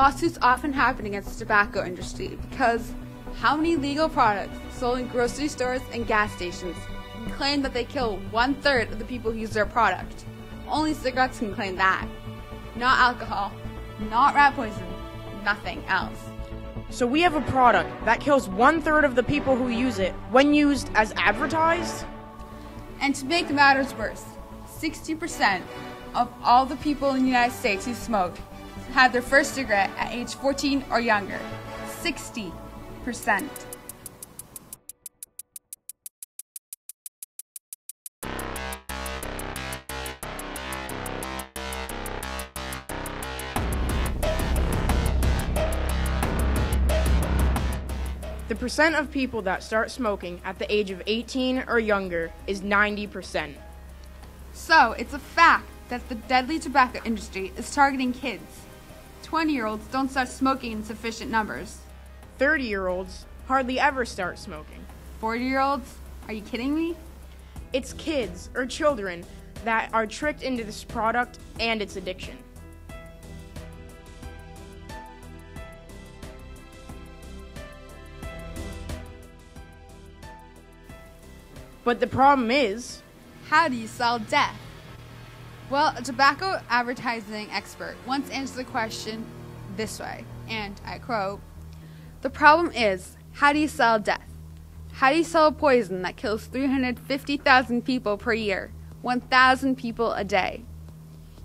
Lawsuits often happen against the tobacco industry because how many legal products sold in grocery stores and gas stations can claim that they kill 1/3 of the people who use their product? Only cigarettes can claim that. Not alcohol, not rat poison, nothing else. So we have a product that kills 1/3 of the people who use it when used as advertised? And to make matters worse, 60% of all the people in the United States who smoked had their first cigarette at age 14 or younger. 60%. The percent of people that start smoking at the age of 18 or younger is 90%. So, it's a fact that the deadly tobacco industry is targeting kids. 20-year-olds don't start smoking in sufficient numbers. 30-year-olds hardly ever start smoking. 40-year-olds? Are you kidding me? It's kids or children that are tricked into this product and its addiction. But the problem is, how do you sell death? Well, a tobacco advertising expert once answered the question this way, and I quote, "The problem is, how do you sell death? How do you sell a poison that kills 350,000 people per year, 1,000 people a day?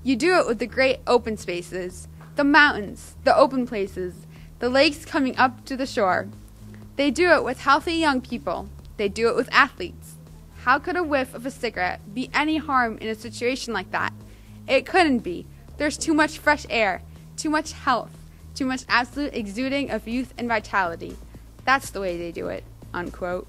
You do it with the great open spaces, the mountains, the open places, the lakes coming up to the shore. They do it with healthy young people. They do it with athletes. How could a whiff of a cigarette be any harm in a situation like that? It couldn't be. There's too much fresh air, too much health, too much absolute exuding of youth and vitality. That's the way they do it," unquote.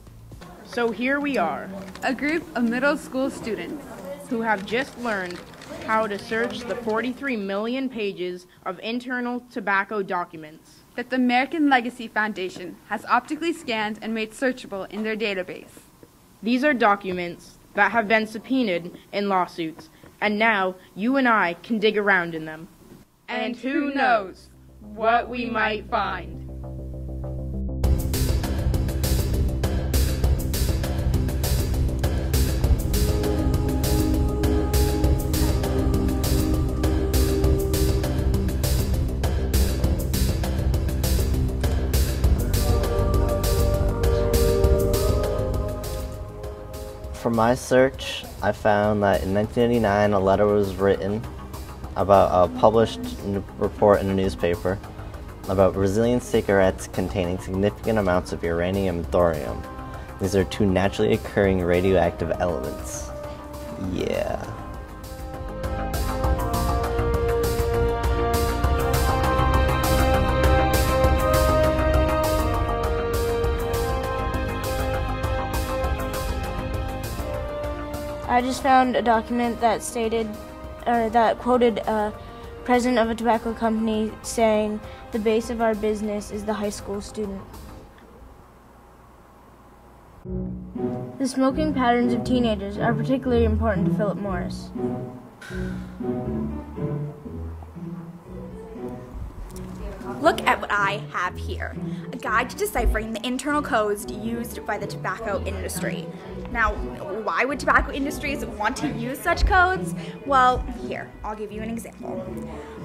So here we are, a group of middle school students who have just learned how to search the 43 million pages of internal tobacco documents that the American Legacy Foundation has optically scanned and made searchable in their database. These are documents that have been subpoenaed in lawsuits, and now you and I can dig around in them. And who knows what we might find. For my search, I found that in 1989 a letter was written about a published report in a newspaper about Brazilian cigarettes containing significant amounts of uranium and thorium. These are two naturally occurring radioactive elements. Yeah. I just found a document that stated, or that quoted a president of a tobacco company saying, "The base of our business is the high school student." The smoking patterns of teenagers are particularly important to Philip Morris. Look at what I have here, a guide to deciphering the internal codes used by the tobacco industry. Now, why would tobacco industries want to use such codes? Well, here, I'll give you an example.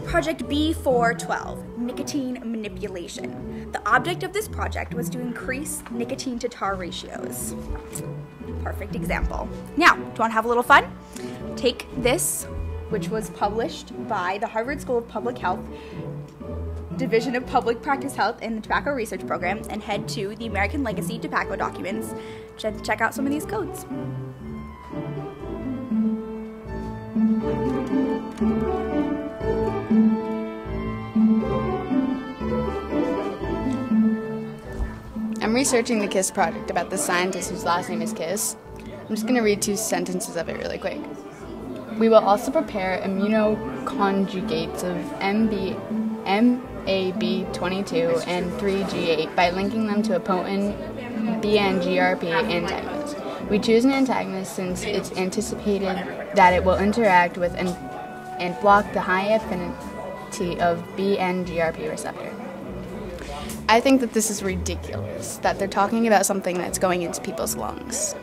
Project B412, nicotine manipulation. The object of this project was to increase nicotine to tar ratios. Perfect example. Now, do you want to have a little fun? Take this, which was published by the Harvard School of Public Health, Division of Public Practice Health in the Tobacco Research Program, and head to the American Legacy Tobacco documents to check out some of these codes. I'm researching the KISS project about the scientist whose last name is Kiss. I'm just going to read 2 sentences of it really quick. We will also prepare immunoconjugates of MAB22 and 3G8 by linking them to a potent BNGRP antagonist. We choose an antagonist since it's anticipated that it will interact with and block the high affinity activity of BNGRP receptor. I think that this is ridiculous, that they're talking about something that's going into people's lungs.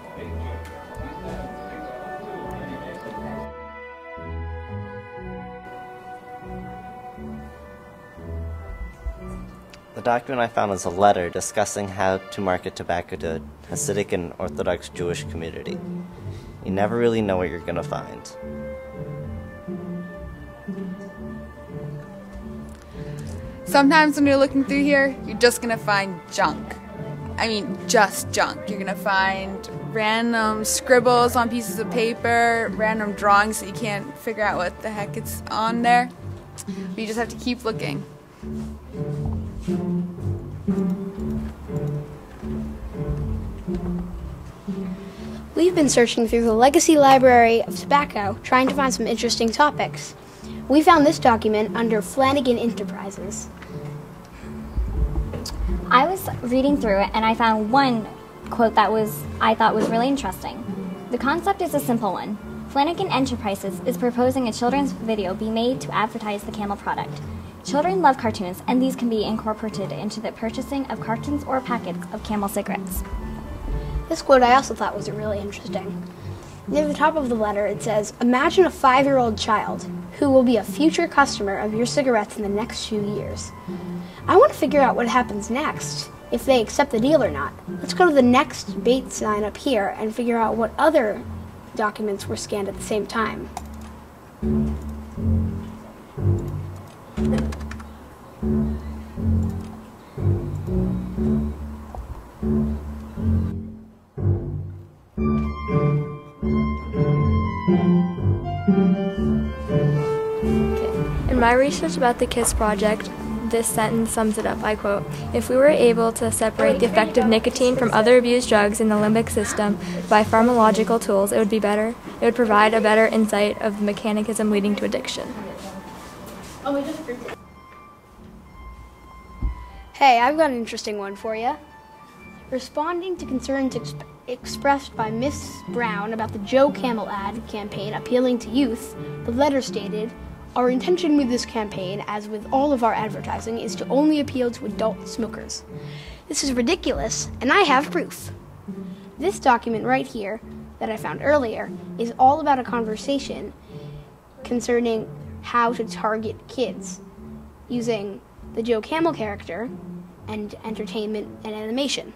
The document I found was a letter discussing how to market tobacco to Hasidic and Orthodox Jewish community. You never really know what you're going to find. Sometimes when you're looking through here, you're just gonna find junk. I mean, just junk. You're gonna find random scribbles on pieces of paper, random drawings that you can't figure out what the heck it's on there. But you just have to keep looking. We've been searching through the Legacy Library of Tobacco, trying to find some interesting topics. We found this document under Flanagan Enterprises. I was reading through it and I found one quote that I thought was really interesting. The concept is a simple one. Flanagan Enterprises is proposing a children's video be made to advertise the Camel product. Children love cartoons, and these can be incorporated into the purchasing of cartons or packets of Camel cigarettes. This quote I also thought was really interesting. Near the top of the letter it says, "Imagine a 5-year-old child who will be a future customer of your cigarettes in the next few years." I want to figure out what happens next, if they accept the deal or not. Let's go to the next bait sign up here and figure out what other documents were scanned at the same time. In my research about the KISS project, this sentence sums it up. I quote, "If we were able to separate the effect of nicotine from other abused drugs in the limbic system by pharmacological tools, it would be better. It would provide a better insight of the mechanism leading to addiction." Hey, I've got an interesting one for you. Responding to concerns expressed by Miss Brown about the Joe Camel ad campaign appealing to youth, the letter stated, "Our intention with this campaign, as with all of our advertising, is to only appeal to adult smokers." This is ridiculous, and I have proof. This document right here that I found earlier is all about a conversation concerning how to target kids using the Joe Camel character and entertainment and animation.